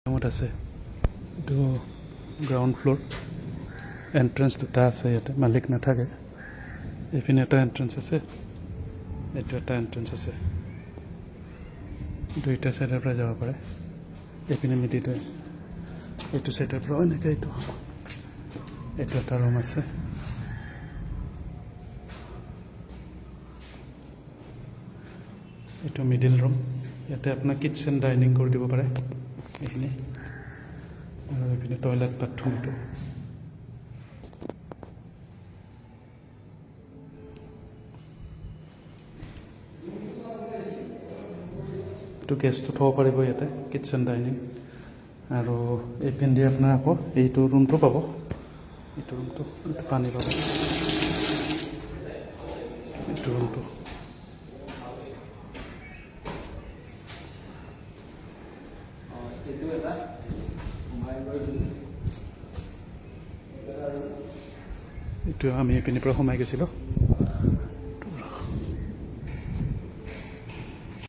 ৰুমত আছে এইটো গ্ৰাউণ্ড ফ্ল'ৰ এণ্ট্ৰেঞ্চ দুটা আছে ইয়াতে মালিক নাথাকে এইপিনে এটা এণ্ট্ৰেঞ্চ আছে এইটো এটা এণ্ট্ৰেঞ্চ আছে দুইটা ছাইডৰ পৰা যাব পাৰে এইপিনে মিডিটোৱে এইটো ছাইডৰ পৰা এনেকৈ এইটো এটা ৰুম আছে এইটো মিডিল ৰুম ইয়াতে আপোনাৰ কিটচেন ডাইনিং কৰি দিব পাৰে এইখিনি আৰু এইপিনে টয়লেট বাথৰুমটো এইটো গেছটো থ'ব পাৰিব ইয়াতে কিটচেন ডাইনিং আৰু এইপিনে আপোনাৰ আকৌ এইটো ৰুমটো পাব এইটো ৰুমটো পানী পাব এইটো ৰুমটো এইটো আমি এইপিনৰ পৰা সোমাই গৈছিলোঁ